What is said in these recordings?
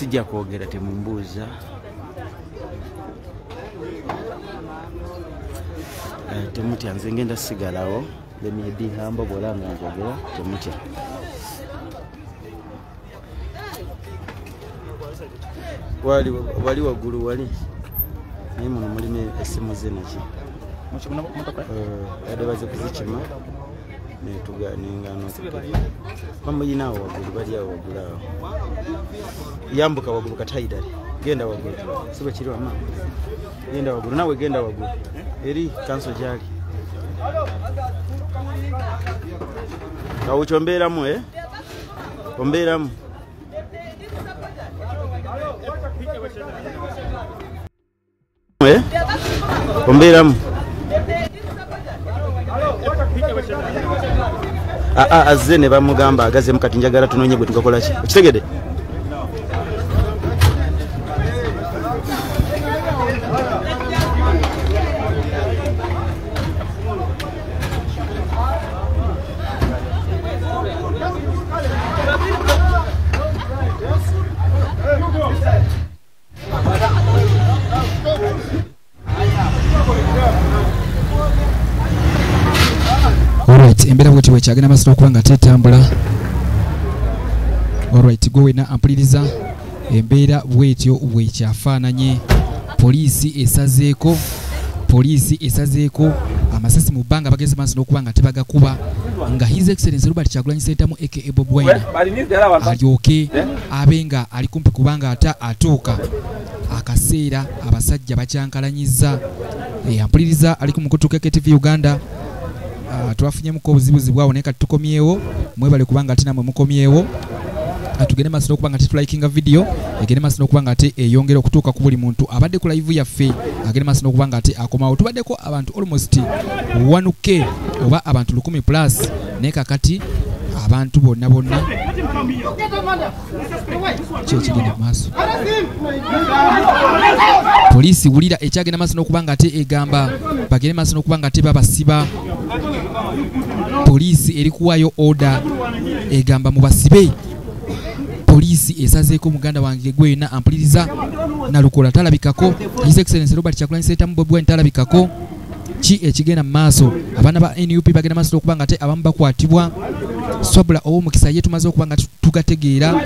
sijja kwogera temumbuuza. Temutya nze ngenda sigalawo. Let me be humble bw'ola nga njogera temutya. Wali waggulu wali naye muno mulimu essimu ze naki yadde baze kuzikima netuganingano bamuyinaawo waggulu bali awo waggulu awo yambuka waggulu kataidali genda waggulu sibe kiri wama genda waggulu nawe genda waggulu eri kanso gyali awo kyombeeramu ombeeramu ombeeramu azze ne bamugamba agazemu kati njagala tunoonye gwe tugakola ki okitegedde Embera bweti wekyagenda masiro kubanga tetambula. Alright, gwe wena ampuliriza embeera bwetyo bwekyafaananye. Poliisi esazeeko amasasi mu bbanga bageze maaso n'okubanga tebagakuba nga His Excellency Robert Kyagulanyi Ssentamu aka Bobi Wine alyoke abenga ali kumpi kubanga atuuka akaseera abasajja bakyankalanyizza. Ampuliriza ali ku mukutu KTV Uganda. Twafunyemuko obuzibuzi bwawo naye kati tukomyewo mwebale kubanga ate namwe mukomyewo tugende maaso n'okubanga titulayikinga video egende maaso n'okubanga ate eyongera okutuuka ku buli muntu abadde ku live yaffe agende maaso n'okubanga ate akomawo tubaddeko abantu almost 1K oba abantu 100+ naye kakati abantu bonna kyekigenda maaso. Poliisi wulira ekyagenda maaso n'okubanga ate egamba bagende maaso n'okubanga ate babasiba. Poliisi eri kuwaayo order egamba mubasibe. Poliisi esazeeko muganda wange gwe yonna ampuliriza Nalukola talabikako. His Excellency Robert Kyagulanyi Ssentamu Bobi Wine talabikako. Ki ekigenda mu maaso? Abaana ba NUP bagenda maaso n'okubanga ate abamu bakwatibwa. Swabula ow'omukisa ye tumaze okubanga tugategeera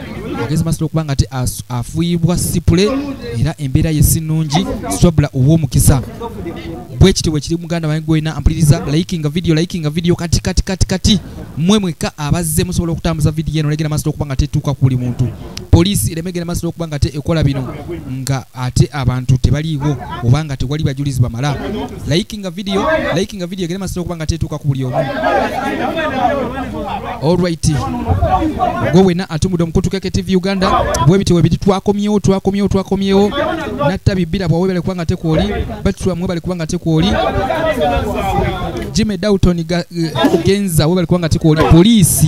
ageze maaso n'okubanga ate afuuyibwa sipule era embeera ye si nnungi. Swabula ow'omukisa bwekiti bwekiri muganda wange gwena ampuliriza likinga video kati mwe mweka abazze musobola okutambuza video eno legera maaso n'okubanga tetuuka ku buli muntu. Poliisi eremegera maaso n'okubanga ate ekola bino nga ate abantu tebaliiwo obanga tewali bajulizi bamala. Likinga video egere maaso n'okubanga tetuuka ku buli omu. Alright, gwe wena atumudde omukutu KTV Uganda bwebiti webiti twakomyewo natta bibira bwawe bale kubanga tekwoli batwa mwe bale kubanga tekwoli Jimmy Dawton genza we bale kubanga tekwoli. Poliisi